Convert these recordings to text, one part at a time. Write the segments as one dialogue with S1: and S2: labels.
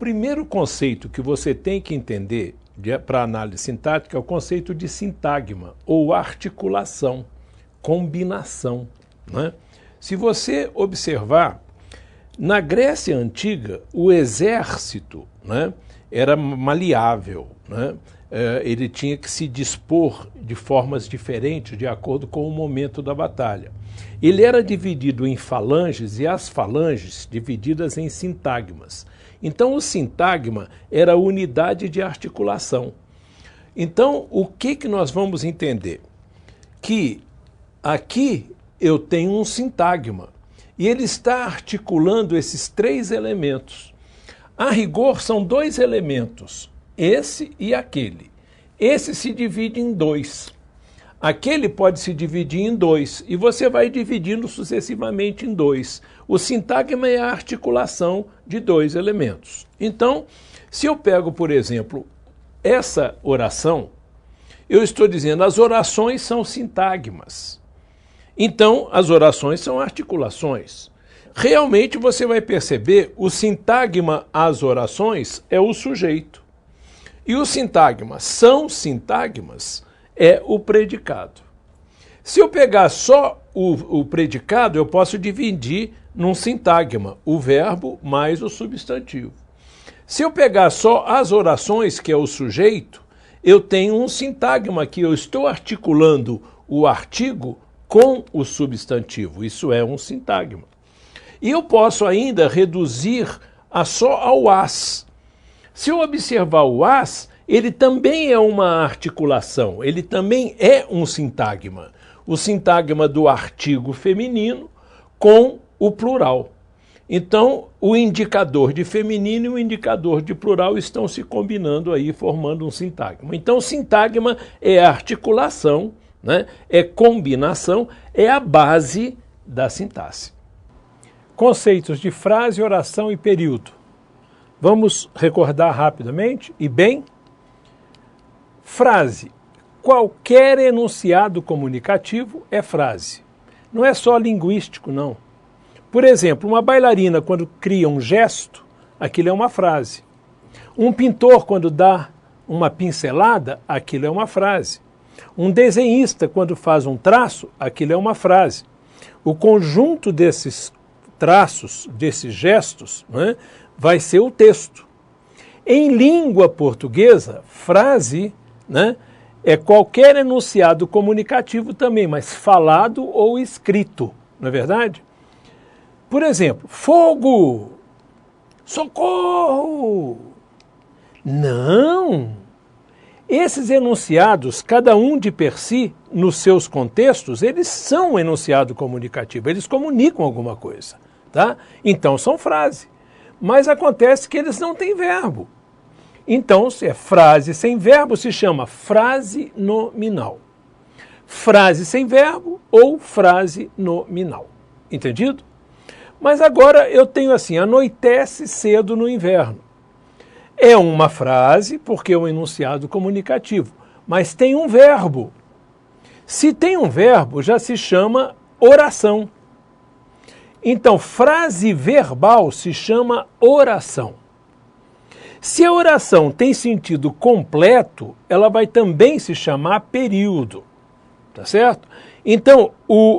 S1: primeiro conceito que você tem que entender para análise sintática é o conceito de sintagma, ou articulação, combinação, né? Se você observar, na Grécia Antiga, o exército, né, era maleável, né? Ele tinha que se dispor de formas diferentes de acordo com o momento da batalha. Ele era dividido em falanges e as falanges divididas em sintagmas. Então o sintagma era a unidade de articulação. Então o que nós vamos entender? Que aqui eu tenho um sintagma e ele está articulando esses três elementos. A rigor são dois elementos, esse e aquele. Esse se divide em dois. Aquele pode se dividir em dois e você vai dividindo sucessivamente em dois. O sintagma é a articulação de dois elementos. Então, se eu pego, por exemplo, essa oração, eu estou dizendo as orações são sintagmas. Então, as orações são articulações. Realmente você vai perceber o sintagma às orações é o sujeito. E o sintagma são sintagmas é o predicado. Se eu pegar só o predicado, eu posso dividir num sintagma, o verbo mais o substantivo. Se eu pegar só as orações, que é o sujeito, eu tenho um sintagma que eu estou articulando o artigo com o substantivo. Isso é um sintagma. E eu posso ainda reduzir só ao as. Se eu observar o as, ele também é uma articulação, ele também é um sintagma. O sintagma do artigo feminino com o plural. Então, o indicador de feminino e o indicador de plural estão se combinando aí, formando um sintagma. Então, sintagma é articulação, né? É combinação, é a base da sintaxe. Conceitos de frase, oração e período. Vamos recordar rapidamente e bem. Frase. Qualquer enunciado comunicativo é frase. Não é só linguístico, não. Por exemplo, uma bailarina, quando cria um gesto, aquilo é uma frase. Um pintor, quando dá uma pincelada, aquilo é uma frase. Um desenhista, quando faz um traço, aquilo é uma frase. O conjunto desses traços, desses gestos, né, vai ser o texto. Em língua portuguesa, frase, né, é qualquer enunciado comunicativo também, mas falado ou escrito, não é verdade? Por exemplo, fogo, socorro. Não! Esses enunciados, cada um de per si, nos seus contextos, eles são um enunciado comunicativo, eles comunicam alguma coisa, tá? Então são frase. Mas acontece que eles não têm verbo. Então, se é frase sem verbo, se chama frase nominal. Frase sem verbo ou frase nominal. Entendido? Mas agora eu tenho assim, anoitece cedo no inverno. É uma frase, porque é um enunciado comunicativo, mas tem um verbo. Se tem um verbo, já se chama oração. Então, frase verbal se chama oração. Se a oração tem sentido completo, ela vai também se chamar período, tá certo? Então,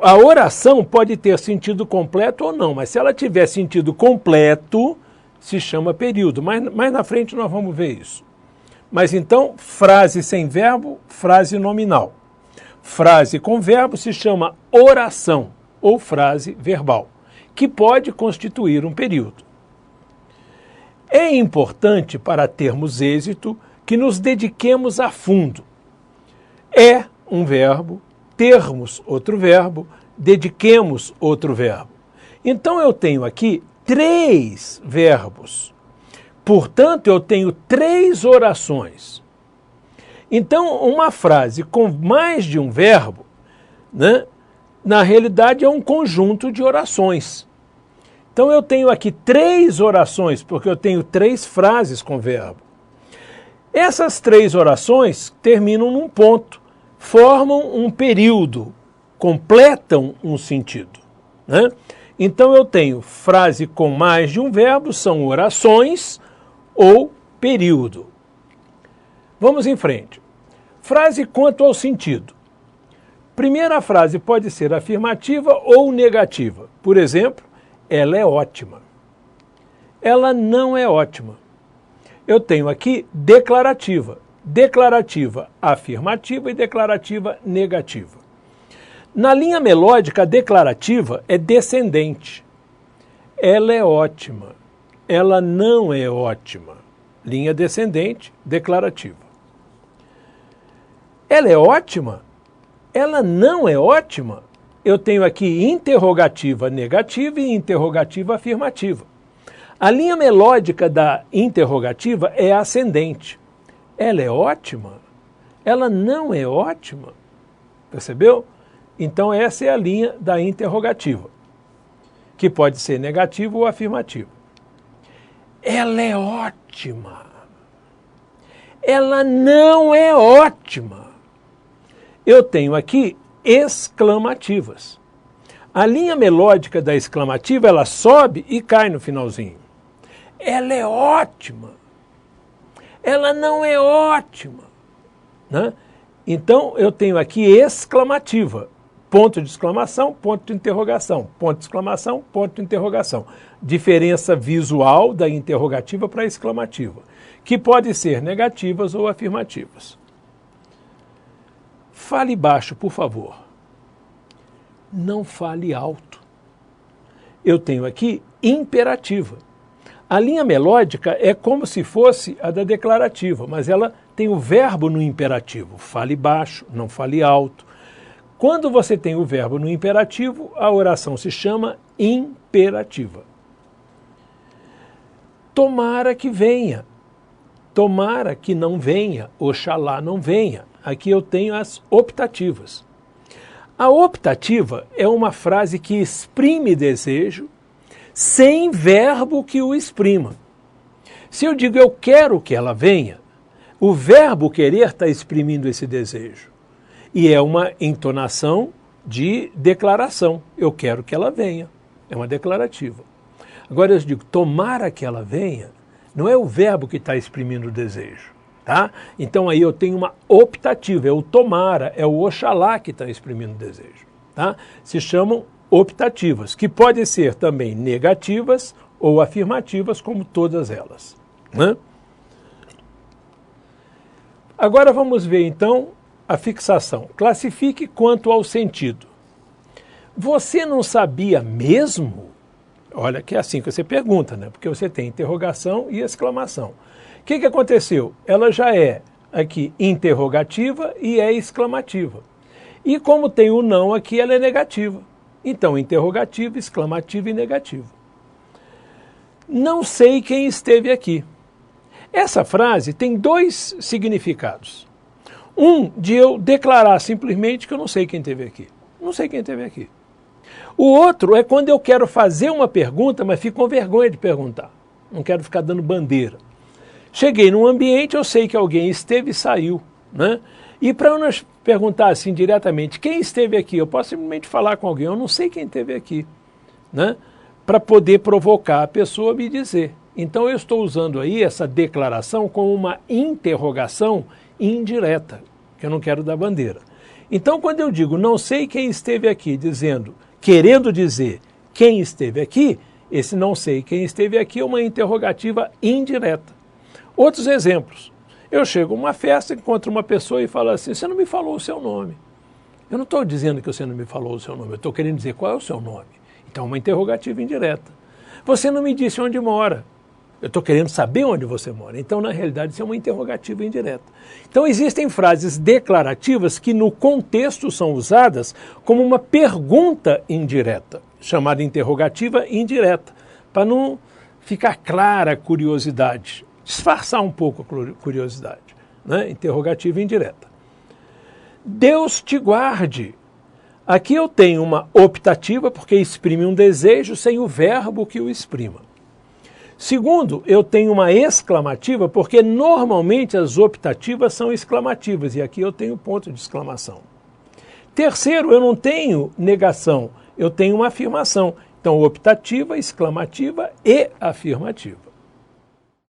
S1: a oração pode ter sentido completo ou não, mas se ela tiver sentido completo, se chama período. Mais na frente nós vamos ver isso. Mas então, frase sem verbo, frase nominal. Frase com verbo se chama oração ou frase verbal, que pode constituir um período. É importante, para termos êxito, que nos dediquemos a fundo. É um verbo, termos outro verbo, dediquemos outro verbo. Então eu tenho aqui 3 verbos. Portanto, eu tenho 3 orações. Então, uma frase com mais de um verbo, né, na realidade é um conjunto de orações. Então eu tenho aqui 3 orações, porque eu tenho 3 frases com verbo. Essas 3 orações terminam num ponto, formam um período, completam um sentido, né? Então eu tenho frase com mais de um verbo, são orações, ou período. Vamos em frente. Frase quanto ao sentido. Primeira frase pode ser afirmativa ou negativa. Por exemplo, ela é ótima. Ela não é ótima. Eu tenho aqui declarativa. Declarativa afirmativa e declarativa negativa. Na linha melódica, a declarativa é descendente. Ela é ótima. Ela não é ótima. Linha descendente, declarativa. Ela é ótima? Ela não é ótima? Eu tenho aqui interrogativa negativa e interrogativa afirmativa. A linha melódica da interrogativa é ascendente. Ela é ótima? Ela não é ótima? Percebeu? Então essa é a linha da interrogativa, que pode ser negativa ou afirmativa. Ela é ótima. Ela não é ótima. Eu tenho aqui exclamativas. A linha melódica da exclamativa, ela sobe e cai no finalzinho. Ela é ótima. Ela não é ótima. Né? Então, eu tenho aqui exclamativa. Ponto de exclamação, ponto de interrogação. Ponto de exclamação, ponto de interrogação. Diferença visual da interrogativa para a exclamativa, que pode ser negativas ou afirmativas. Fale baixo, por favor. Não fale alto. Eu tenho aqui imperativa. A linha melódica é como se fosse a da declarativa, mas ela tem o verbo no imperativo. Fale baixo, não fale alto. Quando você tem o verbo no imperativo, a oração se chama imperativa. Tomara que venha. Tomara que não venha. Oxalá não venha. Aqui eu tenho as optativas. A optativa é uma frase que exprime desejo sem verbo que o exprima. Se eu digo eu quero que ela venha, o verbo querer está exprimindo esse desejo. E é uma entonação de declaração. Eu quero que ela venha. É uma declarativa. Agora eu digo tomara que ela venha, não é o verbo que está exprimindo o desejo. Tá? Então aí eu tenho uma optativa, é o tomara, é o oxalá que está exprimindo o desejo. Tá? Se chamam optativas, que podem ser também negativas ou afirmativas, como todas elas. Né? Agora vamos ver então a fixação. Classifique quanto ao sentido. Você não sabia mesmo? Olha que é assim que você pergunta, né? Porque você tem interrogação e exclamação. O que aconteceu? Ela já é aqui interrogativa e é exclamativa. E como tem o não aqui, ela é negativa. Então, interrogativa, exclamativa e negativa. Não sei quem esteve aqui. Essa frase tem dois significados. Um, de eu declarar simplesmente que eu não sei quem esteve aqui. Não sei quem esteve aqui. O outro é quando eu quero fazer uma pergunta, mas fico com vergonha de perguntar. Não quero ficar dando bandeira. Cheguei num ambiente, eu sei que alguém esteve e saiu. Né? E para eu não perguntar assim diretamente, quem esteve aqui? Eu posso simplesmente falar com alguém, eu não sei quem esteve aqui. Né? Para poder provocar a pessoa a me dizer. Então eu estou usando aí essa declaração como uma interrogação indireta, que eu não quero dar bandeira. Então quando eu digo não sei quem esteve aqui, querendo dizer quem esteve aqui, esse não sei quem esteve aqui é uma interrogativa indireta. Outros exemplos. Eu chego a uma festa, encontro uma pessoa e falo assim, você não me falou o seu nome. Eu não estou dizendo que você não me falou o seu nome, eu estou querendo dizer qual é o seu nome. Então é uma interrogativa indireta. Você não me disse onde mora. Eu estou querendo saber onde você mora. Então, na realidade, isso é uma interrogativa indireta. Então, existem frases declarativas que, no contexto, são usadas como uma pergunta indireta, chamada interrogativa indireta, para não ficar clara a curiosidade, disfarçar um pouco a curiosidade. Né? Interrogativa indireta. Deus te guarde. Aqui eu tenho uma optativa, porque exprime um desejo sem o verbo que o exprima. Segundo, eu tenho uma exclamativa, porque normalmente as optativas são exclamativas, e aqui eu tenho ponto de exclamação. Terceiro, eu não tenho negação, eu tenho uma afirmação. Então, optativa, exclamativa e afirmativa.